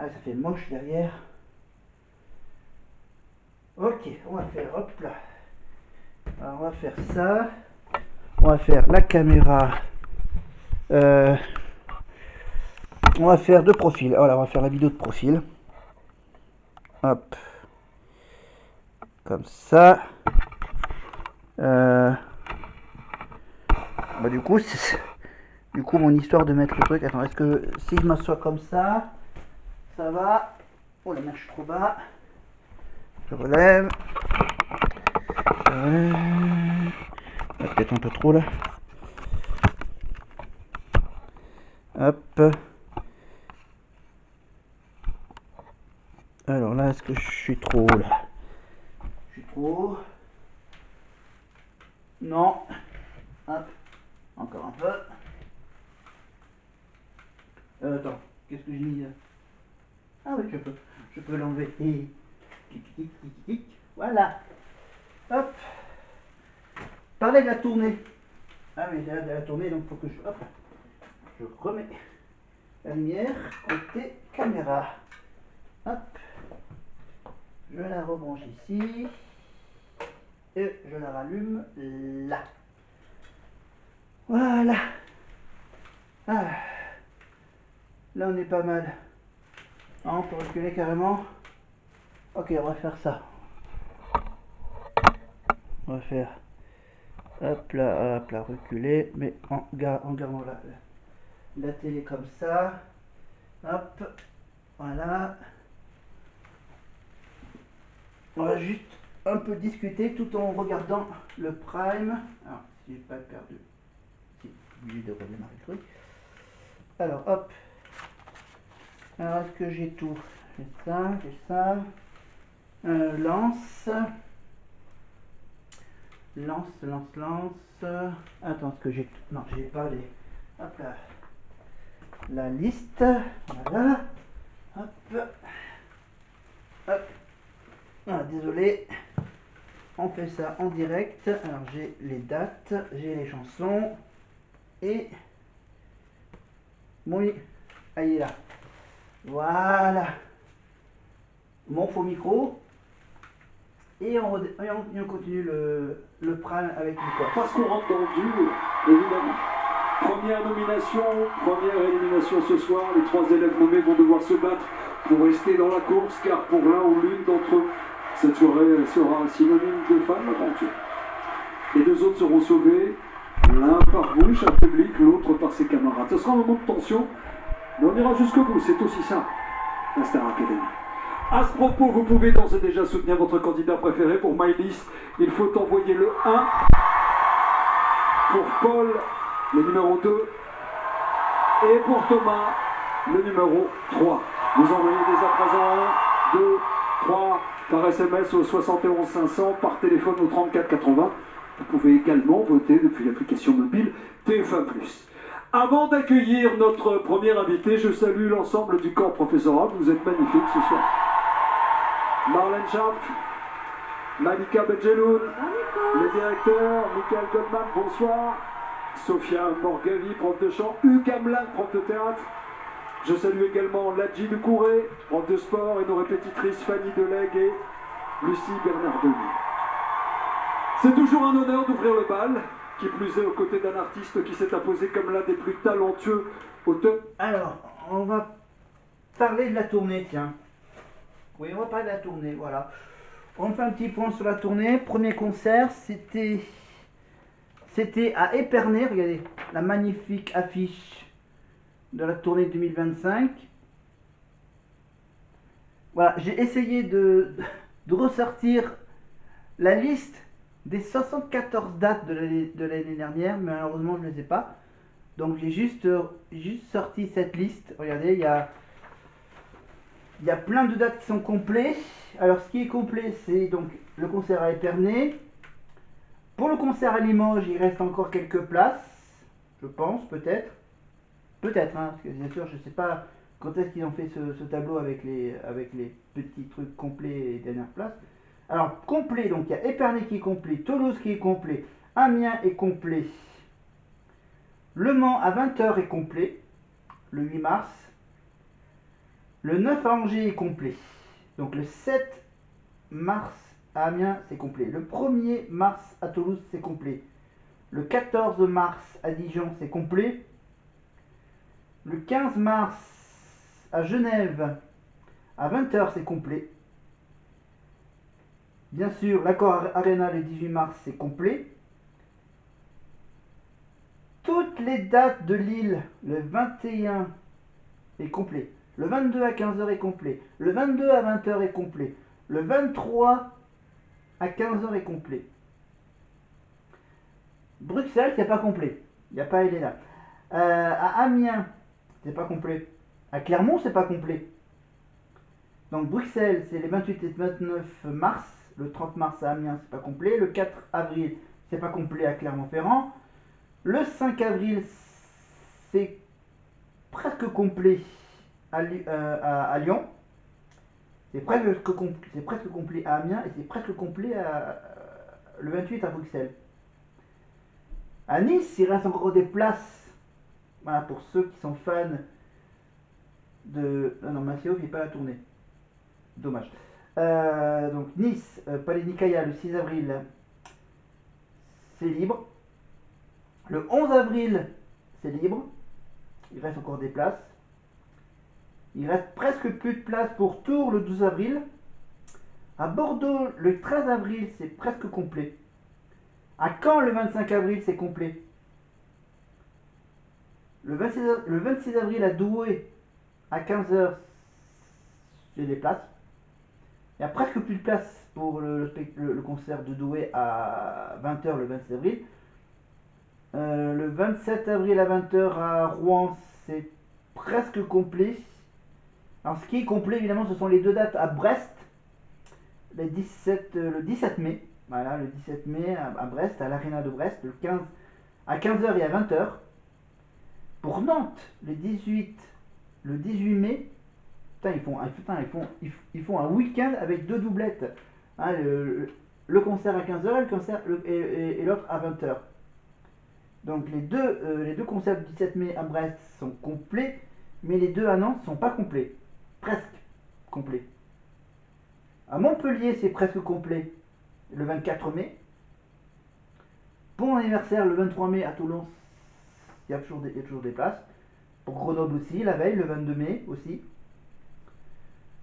Ah, ça fait moche derrière. Ok, on va faire, hop là. Alors, on va faire ça. On va faire la caméra. On va faire de profil. Voilà, on va faire la vidéo de profil. Hop. Comme ça. Bah, du coup, mon histoire de mettre le truc. Attends, est-ce que si je m'assois comme ça va? Oh la merde, je suis trop bas. Je relève. Peut-être un peu trop là. Hop. Alors là, est-ce que je suis trop haut là? Je suis trop haut. Non. Hop. Encore un peu. Attends, qu'est-ce que j'ai mis là? Ah oui, je peux l'enlever. Tic, tic, tic, tic, tic. Voilà. Hop. Parler de la tournée. Ah mais de la tournée, donc faut que je... Hop. Je remets la lumière côté caméra. Hop. Je la rebranche ici. Et je la rallume là. Voilà. Ah. Là on est pas mal. Ah, on peut reculer carrément. Ok, on va faire ça. On va faire hop là, reculer, mais en gardant la télé comme ça. Hop, voilà. On va juste un peu discuter tout en regardant le prime. Alors, si j'ai pas perdu, si, obligé de redémarrer le truc. Alors, hop. Alors, est-ce que j'ai tout? J'ai ça. Lance. Lance. Attends, est-ce que j'ai... Non, j'ai pas les... Hop là. La liste. Voilà. Hop. Hop. Ah, désolé. On fait ça en direct. Alors, j'ai les dates, j'ai les chansons. Et... Mon... Ah, il est là. Voilà. Mon faux micro. Et on continue le prime avec une quoi. Parce qu'on rentre dans le dur, évidemment. Première nomination, première élimination ce soir. Les 3 élèves nommés vont devoir se battre pour rester dans la course, car pour l'un ou l'une d'entre eux, cette soirée sera un synonyme de fin de l'aventure. Les 2 autres seront sauvés, l'un par bouche à public, l'autre par ses camarades. Ce sera un moment de tension, mais on ira jusqu'au bout. C'est aussi ça, la Star Academy. À ce propos, vous pouvez d'ores et déjà soutenir votre candidat préféré. Pour MyList, il faut envoyer le 1. Pour Paul, le numéro 2. Et pour Thomas, le numéro 3. Vous envoyez dès à présent 1, 2, 3 par SMS au 71 500, par téléphone au 34 80. Vous pouvez également voter depuis l'application mobile TF1+. Avant d'accueillir notre premier invité, je salue l'ensemble du corps professoral. Vous êtes magnifiques ce soir. Marlène Schaap, Malika Benjeloun, le directeur, Michael Goldman, bonsoir. Sophia Morgavi, prof de chant, Hugues Hamelin, prof de théâtre. Je salue également Ladji Doucouré, prof de sport, et nos répétitrices Fanny Delegue et Lucie Bernardoni. C'est toujours un honneur d'ouvrir le bal, qui plus est aux côtés d'un artiste qui s'est imposé comme l'un des plus talentueux auteurs. Alors, on va parler de la tournée, tiens. Oui, on va parler de la tournée, voilà. On fait un petit point sur la tournée. Premier concert, c'était à Épernay. Regardez, la magnifique affiche de la tournée 2025. Voilà, j'ai essayé de ressortir la liste des 74 dates de l'année dernière, mais malheureusement je ne les ai pas. Donc j'ai juste sorti cette liste. Regardez, il y a plein de dates qui sont complètes. Alors ce qui est complet, c'est donc le concert à Épernay. Pour le concert à Limoges, il reste encore quelques places, je pense, peut-être. Peut-être, hein, parce que bien sûr, je ne sais pas quand est-ce qu'ils ont fait ce tableau avec les petits trucs complets et dernières places. Alors, complet, donc il y a Épernay qui est complet, Toulouse qui est complet, Amiens est complet, Le Mans à 20h est complet, le 8 mars. Le 9 à Angers est complet. Donc le 7 mars à Amiens, c'est complet. Le 1er mars à Toulouse, c'est complet. Le 14 mars à Dijon, c'est complet. Le 15 mars à Genève, à 20h, c'est complet. Bien sûr, l'Accor Arena le 18 mars, c'est complet. Toutes les dates de Lille, le 21 est complet. Le 22 à 15h est complet. Le 22 à 20h est complet. Le 23 à 15h est complet. Bruxelles, c'est pas complet. Il n'y a pas Elena. À Amiens, c'est pas complet. À Clermont, c'est pas complet. Donc Bruxelles, c'est les 28 et 29 mars. Le 30 mars à Amiens, c'est pas complet. Le 4 avril, c'est pas complet à Clermont-Ferrand. Le 5 avril, c'est presque complet à Lyon. C'est presque complet à Amiens et c'est presque complet le 28 à Bruxelles. À Nice, il reste encore des places. Voilà, pour ceux qui sont fans de. Non, Massio fait pas la tournée. Dommage. Donc Nice, Palais Nicaïa le 6 avril, c'est libre. Le 11 avril, c'est libre. Il reste encore des places. Il reste presque plus de place pour Tours le 12 avril. À Bordeaux, le 13 avril, c'est presque complet. À Caen, le 25 avril, c'est complet. Le 26 avril, à Douai, à 15h, j'ai des places. Il n'y a presque plus de place pour le concert de Douai à 20h le 26 avril. Le 27 avril à 20h à Rouen, c'est presque complet. Alors, ce qui est complet, évidemment, ce sont les deux dates à Brest, le 17 mai. Voilà, le 17 mai à Brest, à l'Arena de Brest, à 15h et à 20h. Pour Nantes, le 18 mai, putain, ils font un week-end avec deux doublettes. Hein, le concert à 15h et l'autre à 20h. Donc les deux concerts du 17 mai à Brest sont complets, mais les deux à Nantes ne sont pas complets. Presque complets. À Montpellier, c'est presque complet le 24 mai. Pour mon anniversaire, le 23 mai à Toulon, il y a toujours des places. Pour Grenoble aussi, la veille, le 22 mai aussi.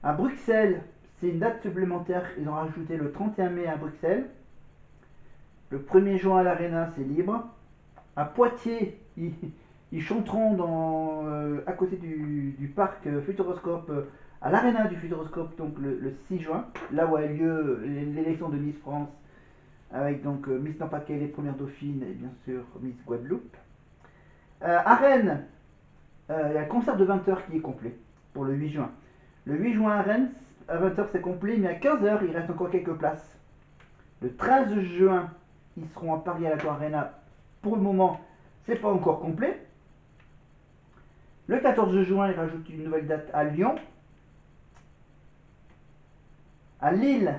À Bruxelles, c'est une date supplémentaire. Ils ont rajouté le 31 mai à Bruxelles. Le 1er juin à l'Arena, c'est libre. À Poitiers, ils chanteront à côté du parc Futuroscope, à l'Arena du Futuroscope, donc le 6 juin, là où a eu lieu l'élection de Miss France, avec donc Miss Nord-Pas-de-Calais, les premières dauphines, et bien sûr Miss Guadeloupe. À Rennes, il y a le concert de 20h qui est complet, pour le 8 juin. Le 8 juin à Rennes, à 20h c'est complet, mais à 15h, il reste encore quelques places. Le 13 juin, ils seront à Paris à l'Accor Arena. Pour le moment, c'est pas encore complet. Le 14 juin, ils rajoutent une nouvelle date à Lyon. À Lille,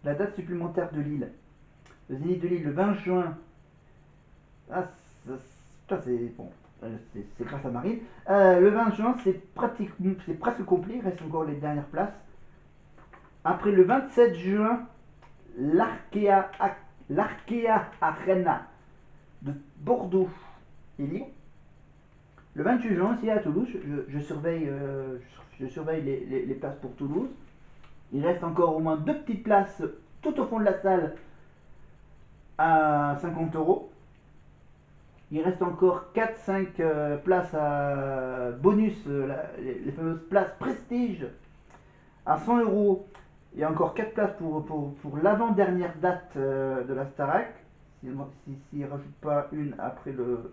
la date supplémentaire de Lille. Le Zénith de Lille, le 20 juin. Ah, ça c'est bon. C'est grâce à Marine. Le 20 juin, c'est presque complet. Il reste encore les dernières places. Après le 27 juin, l'Arkea Arena de Bordeaux est libre. Le 28 juin, aussi à Toulouse, je surveille les places pour Toulouse. Il reste encore au moins deux petites places tout au fond de la salle à 50 €. Il reste encore 4-5 places à bonus, les fameuses places prestige à 100 €. Il y a encore 4 places pour l'avant-dernière date de la Starac, s'ils ne rajoutent pas une après le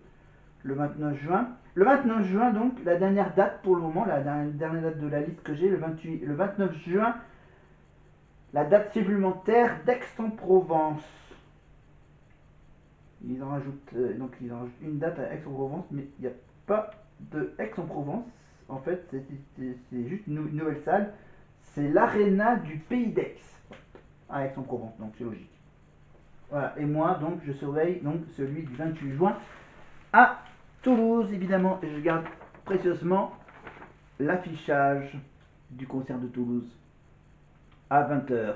29 juin. Le 29 juin, donc, la dernière date pour le moment, la dernière date de la liste que j'ai, le 29 juin, la date supplémentaire d'Aix-en-Provence. Ils en rajoutent une date à Aix-en-Provence, mais il n'y a pas de Aix-en-Provence. En fait, c'est juste une nouvelle salle. C'est l'Arena du Pays d'Aix à Aix-en-Provence, donc c'est logique. Voilà, et moi, donc, je surveille donc celui du 28 juin à Toulouse, évidemment, et je garde précieusement l'affichage du concert de Toulouse à 20 h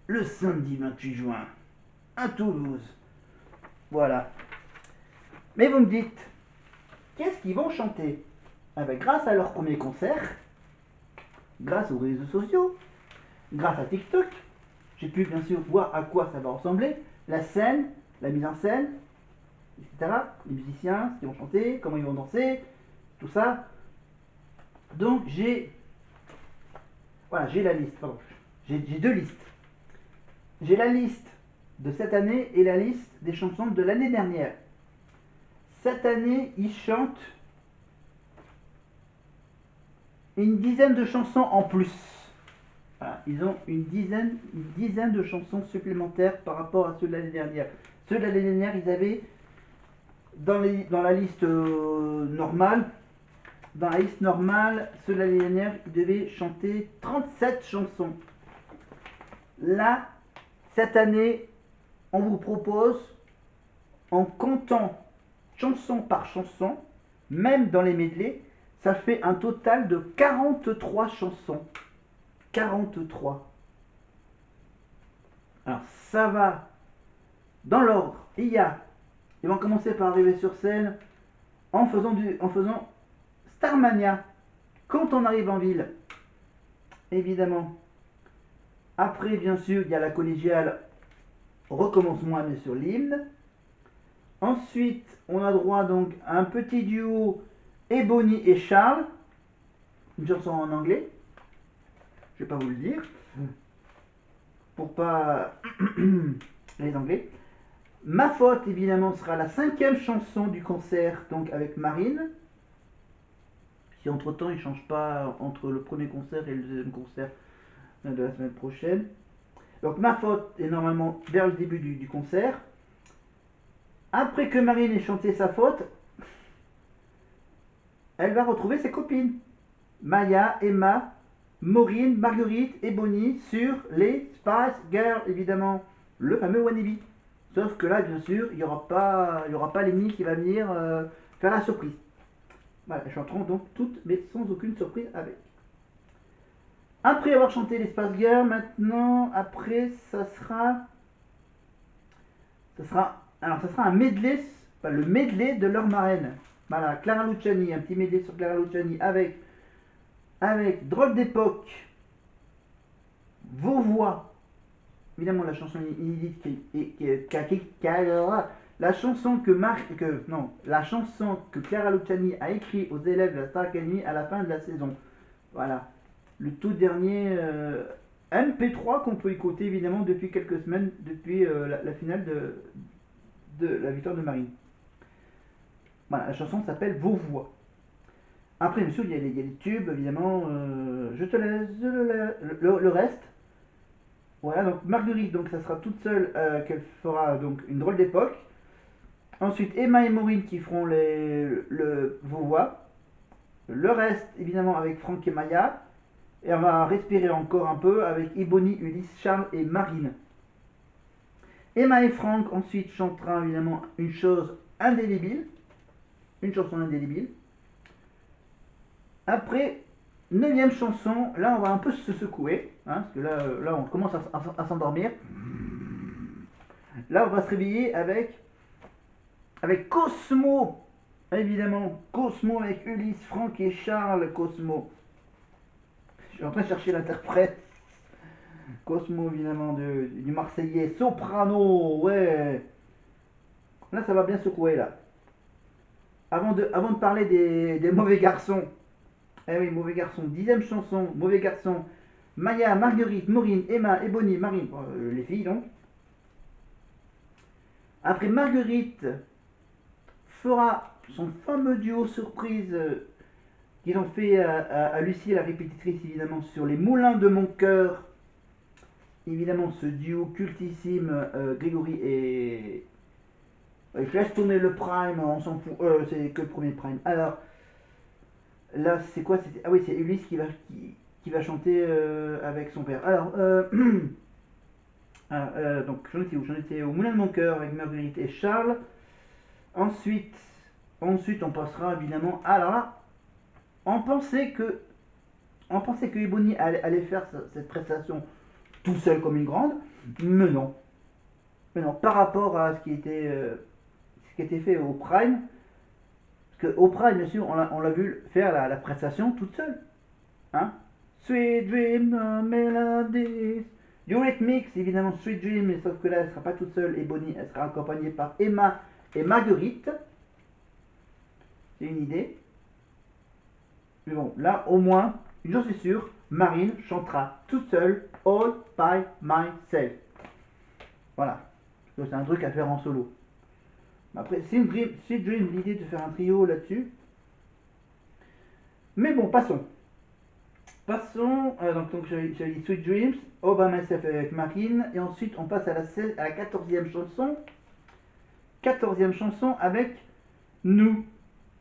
le samedi 28 juin à Toulouse. Voilà. Mais vous me dites, qu'est-ce qu'ils vont chanter? Ah ben, grâce à leur premier concert, grâce aux réseaux sociaux, grâce à TikTok, j'ai pu bien sûr voir à quoi ça va ressembler, la scène, la mise en scène, etc. Les musiciens, ce qu'ils vont chanter, comment ils vont danser, tout ça. Donc voilà, j'ai la liste, pardon. J'ai deux listes. J'ai la liste de cette année et la liste des chansons de l'année dernière. Cette année, ils chantent une dizaine de chansons en plus. Voilà, ils ont une dizaine de chansons supplémentaires par rapport à ceux de l'année dernière. Ceux de l'année dernière, ils avaient dans la liste normale, ceux de l'année dernière, ils devaient chanter 37 chansons. Là, cette année, on vous propose, en comptant chanson par chanson, même dans les medley, ça fait un total de 43 chansons. 43. Alors, ça va dans l'ordre. Ils vont commencer par arriver sur scène en faisant Starmania. Quand on arrive en ville, évidemment. Après, bien sûr, il y a la collégiale Recommence-moi, bien sûr, l'hymne. Ensuite, on a droit donc à un petit duo Ebony et Charles. Une chanson en anglais. Je vais pas vous le dire. Pour pas les anglais. Ma faute, évidemment, sera la 5e chanson du concert, donc avec Marine. Si entre temps il ne change pas entre le premier concert et le deuxième concert de la semaine prochaine. Donc ma faute est normalement vers le début du concert. Après que Marine ait chanté sa faute, elle va retrouver ses copines. Maya, Emma, Maureen, Marguerite et Bonnie sur les Spice Girls, évidemment. Le fameux Wannabe. Sauf que là, bien sûr, il n'y aura pas Lenny qui va venir faire la surprise. Voilà, elles chanteront donc toutes, mais sans aucune surprise avec. Après avoir chanté les Spice Girls, maintenant, après, ça sera un medley, le medley de leur marraine. Voilà, Clara Luciani, un petit medley sur Clara Luciani avec Drôle d'époque, Vos voix, évidemment la chanson inédite la chanson que Clara Luciani a écrit aux élèves de la Star Academy à la fin de la saison. Voilà, le tout dernier MP3 qu'on peut écouter évidemment depuis quelques semaines, depuis la finale de la victoire de Marine. Voilà, la chanson s'appelle Vos voix. Après, bien sûr, il y a les tubes, évidemment. Je te laisse le reste. Voilà, donc Marguerite, donc ça sera toute seule qu'elle fera donc une drôle d'époque. Ensuite, Emma et Maureen qui feront vos voix. Le reste, évidemment, avec Franck et Maya. Et on va respirer encore un peu avec Ebony, Ulysse, Charles et Marine. Emma et Franck ensuite chantera évidemment une chose indélébile. Une chanson indélébile. Après, 9e chanson, là on va un peu se secouer, hein, parce que là on commence à s'endormir. Là on va se réveiller avec Cosmo, évidemment, Cosmo avec Ulysse, Franck et Charles, Cosmo. Je suis en train de chercher l'interprète. Cosmo évidemment du Marseillais, soprano, ouais. Là ça va bien secouer là. Avant de parler des mauvais garçons. Eh oui, mauvais garçon, 10e chanson, mauvais garçon. Maya, Marguerite, Maureen, Emma, Ebony, Marine, les filles donc. Après, Marguerite fera son fameux duo surprise qu'ils ont fait à Lucie, la répétitrice évidemment, sur les moulins de mon cœur. Évidemment, ce duo cultissime, Grégory et... Je laisse tourner le prime, on s'en fout, c'est que le premier prime. Alors... Là, c'est quoi? Ah oui, c'est Ulysse qui va chanter avec son père. Alors, donc j'en étais où? J'en étais au Moulin de mon cœur avec Marguerite et Charles. Ensuite, on passera évidemment. Alors là, On pensait que, Ebony allait faire cette prestation tout seul comme une grande, mais non. Mais non, par rapport à ce qui était fait au Prime, parce qu'au Prime, bien sûr, on l'a vu faire la prestation toute seule. Hein? Sweet Dream Melodies. Eurythmics, évidemment, Sweet Dream, mais sauf que là, elle ne sera pas toute seule. Et Bonnie, elle sera accompagnée par Emma et Marguerite. C'est une idée. Mais bon, là, au moins, j'en suis sûr, Marine chantera toute seule, All by Myself. Voilà. Parce que c'est un truc à faire en solo. Après, c'est Sweet Dream, l'idée de faire un trio là-dessus. Mais bon, passons. Passons, donc j'avais dit Sweet Dreams, All by Myself avec Marine, et ensuite on passe à la 14e chanson. 14e chanson avec Nous,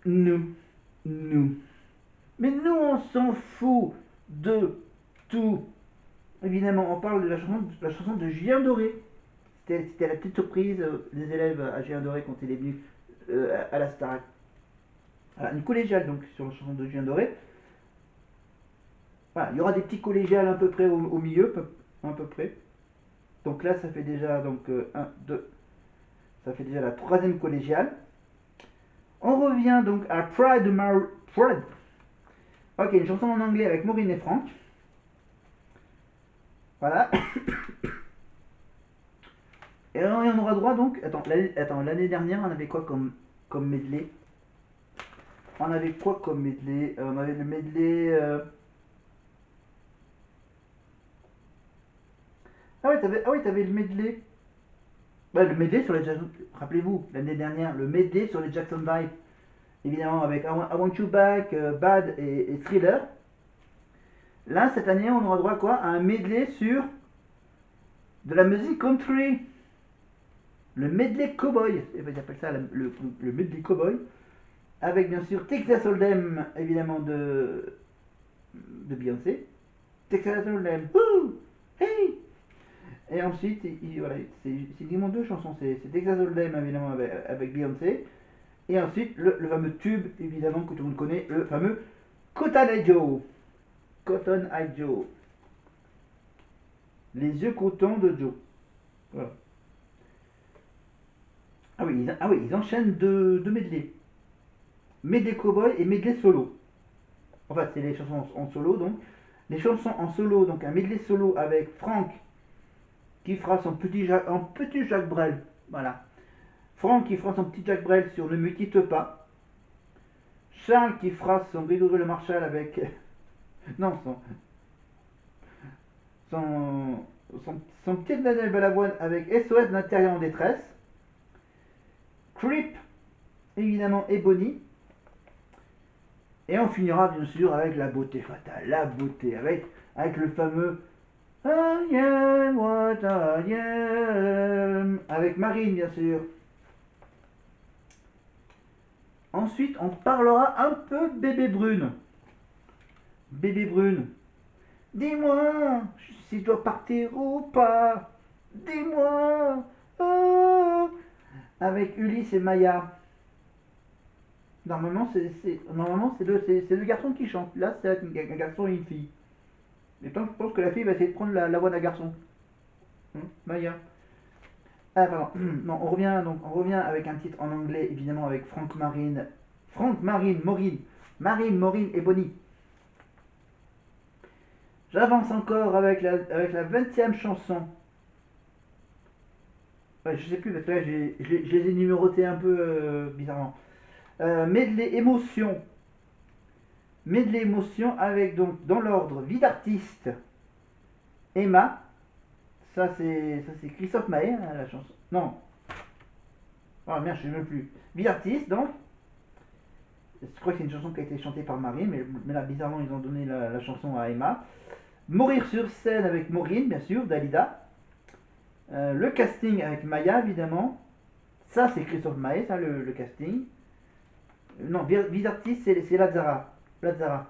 Nous, Nous. Mais nous on s'en fout de tout. Évidemment, on parle de la chanson de Julien Doré. C'était la petite surprise des élèves à Julien Doré quand il est venu à la Star. Voilà, une collégiale donc sur la chanson de Julien Doré. Voilà, il y aura des petits collégiales à peu près au milieu, à peu près. Donc là, ça fait déjà 1, 2, ça fait déjà la troisième collégiale. On revient donc à Pride. Ok, une chanson en anglais avec Maureen et Franck. Voilà. Et on aura droit donc. L'année dernière, on avait quoi comme medley? On avait quoi comme medley? On avait le medley. Ah ouais, t'avais le medley. Ouais, le medley sur les Jackson. Rappelez-vous, l'année dernière, le medley sur les Jackson 5. Évidemment, avec I Want You Back, Bad et Thriller. Là, cette année, on aura droit à quoi? À un medley sur de la musique country. Le medley cowboy. Ils appellent ça le medley cowboy. Avec bien sûr Texas Hold'em, évidemment, de Beyoncé. Texas Hold'em. Woo! Hey! Et ensuite, voilà, c'est uniquement deux chansons. C'est Texas Hold'em, évidemment, avec Beyoncé. Et ensuite, le fameux tube, évidemment, que tout le monde connaît, le fameux Cotton Eye Joe. Cotton Eye Joe. Les yeux coton de Joe. Voilà. Ah oui, ils enchaînent deux medley. Medley Cowboy et medley solo. Enfin, c'est les chansons en solo, donc. Les chansons en solo, donc un medley solo avec Franck qui fera son petit Jacques Brel. Voilà. Franck qui fera son petit Jacques Brel sur Ne me quitte pas. Charles qui fera son Grégory Le Marchal avec. Non, son, son petit Daniel Balavoine avec SOS d'intérieur en détresse. Creep, évidemment, et Bonnie. Et on finira bien sûr avec la beauté fatale, la beauté, avec le fameux I am what I am, avec Marine bien sûr. Ensuite, on parlera un peu de Bébé Brune. Bébé Brune. Dis-moi si je dois partir ou pas. Dis-moi. Oh. Avec Ulysse et Maya. Normalement, c'est le garçon qui chante. Là, c'est un garçon et une fille. Et donc, je pense que la fille va essayer de prendre la voix d'un garçon. Maya. Ah, pardon. Non, on revient avec un titre en anglais, évidemment, avec Franck Marine. Franck Marine, Maureen. Marine, Maureen et Bonnie. J'avance encore avec la 20e chanson. Ouais, je sais plus, parce que là, je les ai numérotés un peu bizarrement. Medley émotion. Medley émotion avec donc dans l'ordre Vie d'artiste, Emma. Ça c'est Christophe Maé, hein, la chanson. Non. Oh merde, je ne sais même plus. Vie d'artiste donc. Je crois que c'est une chanson qui a été chantée par Marie, mais là bizarrement ils ont donné la chanson à Emma. Mourir sur scène avec Maureen, bien sûr, Dalida. Le casting avec Maya, évidemment. Ça c'est Christophe Maé, ça le casting. Non, Vie d'artiste c'est Lazara. Lazara.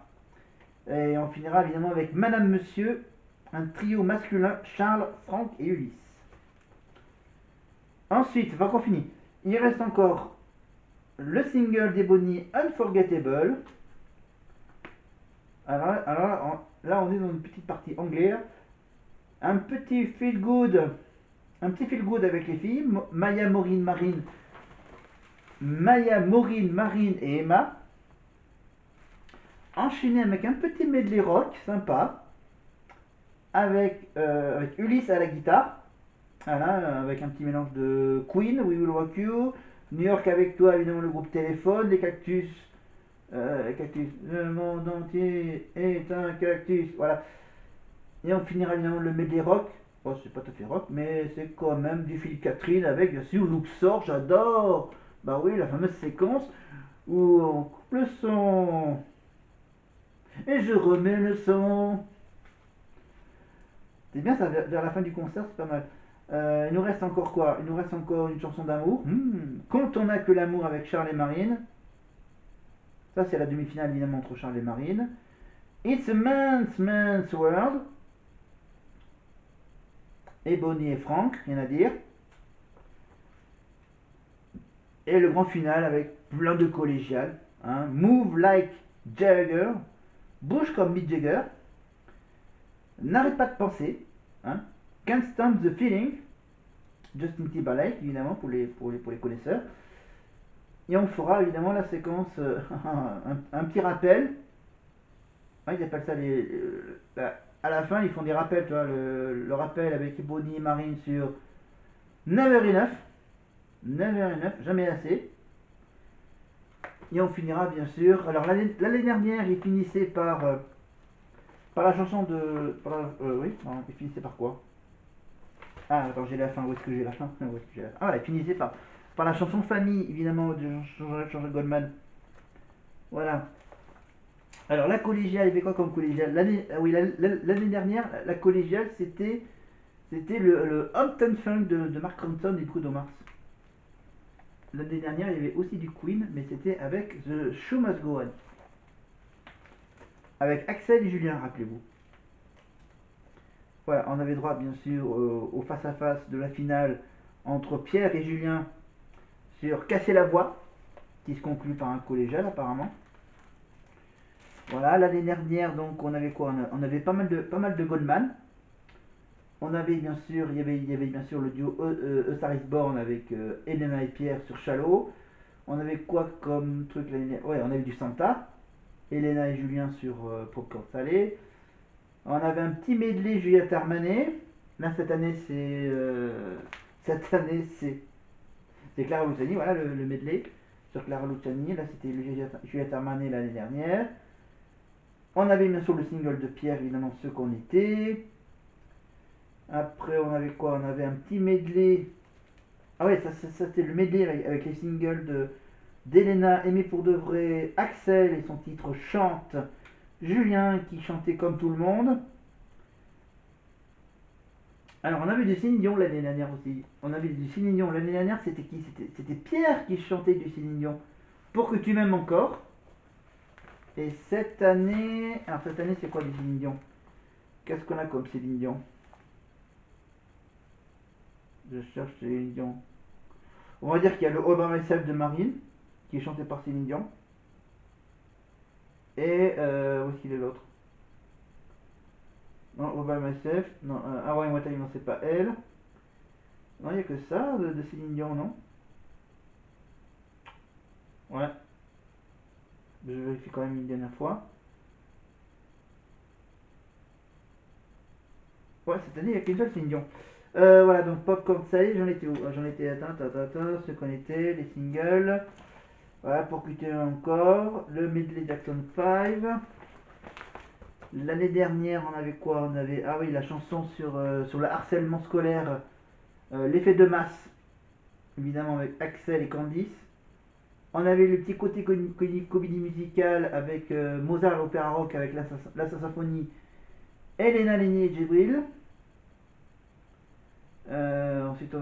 Et on finira évidemment avec Madame Monsieur, un trio masculin, Charles, Franck et Ulysse. Ensuite, pas qu'on finit. Il reste encore le single d'Ebony Unforgettable. Là, on est dans une petite partie anglaise. Un petit feel good. Un petit feel good avec les filles. Maya, Maureen, Marine et Emma. Enchaîné avec un petit medley rock sympa. Avec Ulysse à la guitare. Voilà, avec un petit mélange de Queen, We Will Rock You. New York avec toi, évidemment, le groupe Téléphone. Les Cactus. Le monde entier est un cactus. Voilà. Et on finira évidemment le medley rock. Bon, c'est pas tout à fait rock, mais c'est quand même du Philippe Catherine avec, bien sûr, Luxor, j'adore. Bah oui, la fameuse séquence où on coupe le son. Et je remets le son. C'est bien ça, vers la fin du concert, c'est pas mal. Il nous reste encore quoi? Il nous reste encore une chanson d'amour. Quand on n'a que l'amour avec Charles et Marine. Ça, c'est la demi-finale évidemment entre Charles et Marine. It's a man's world. Et Bonnie et Franck, rien à dire. Et le grand final avec plein de collégiales. Hein. Move like Jagger. Bouge comme Mick Jagger. N'arrête pas de penser. Hein. Can't stand the feeling. Justin Timberlake, évidemment, pour les connaisseurs. Et on fera évidemment la séquence, un petit rappel. Ah, ils appellent ça à la fin, ils font des rappels, tu vois, le rappel avec Bonnie et Marine sur Never Enough. Never Enough, jamais assez. Et on finira bien sûr. Alors l'année dernière, il finissait par la chanson de. Oui, non, il finissait par quoi? Ah, attends, j'ai la fin. Où est-ce que j'ai la fin? Ah, voilà, il finissait par la chanson Famille, évidemment, de Jean-Jacques Goldman. Voilà. Alors la collégiale, il y avait quoi comme collégiale? L'année dernière, la collégiale, c'était le Uptown Funk de Mark Ronson et Bruno Mars. L'année dernière, il y avait aussi du Queen, mais c'était avec The Show Must Go On. Avec Axel et Julien, rappelez-vous. Voilà, on avait droit bien sûr au face-à-face de la finale entre Pierre et Julien sur Casser la voix, qui se conclut par un collégial apparemment. Voilà, l'année dernière, donc on avait quoi? On avait pas mal de Goldman. On avait bien sûr, il y avait bien sûr le duo A Star Is Born avec Elena et Pierre sur Shallow. On avait quoi comme truc l'année dernière? Ouais, on avait du Santa. Elena et Julien sur Popcorn Salé. On avait un petit medley Juliette Armanet. Là cette année c'est Clara Luciani, voilà le medley sur Clara Luciani. Là c'était Juliette Armanet l'année dernière. On avait bien sûr le single de Pierre, évidemment ce qu'on était. Après on avait quoi? On avait un petit medley. Ah ouais, ça c'était le medley avec les singles d'Elena, Aimé pour de vrai, Axel et son titre Chante, Julien qui chantait comme tout le monde. Alors on avait du Céline Dion l'année dernière aussi. On avait du Céline Dion l'année dernière, c'était qui? C'était Pierre qui chantait du Céline Dion. Pour que tu m'aimes encore. Et cette année. Alors cette année c'est quoi du Céline Dion? Qu'est-ce qu'on a comme Céline Dion? Je cherche Céline Dion. On va dire qu'il y a le All By Myself de Marine, qui est chanté par Céline Dion. Et où est-ce qu'il est l'autre? Non, All By Myself. Non, Hawaii Watali, non, c'est pas elle. Non, il n'y a que ça de Céline Dion, non? Ouais. Je vérifie quand même une dernière fois. Ouais, cette année, il n'y a qu'une seule Céline Dion. Voilà, donc Popcorn Salé, j'en étais où? J'en étais atteint, ce qu'on était, les singles. Voilà, pour quitter encore. Le medley Jackson 5. L'année dernière, on avait quoi? On avait, ah oui, la chanson sur le harcèlement scolaire, l'effet de masse, évidemment avec Axel et Candice. On avait le petit côté comédie musicale avec Mozart l'opéra rock avec la symphonie Elena Lenny et Djibril. Ensuite on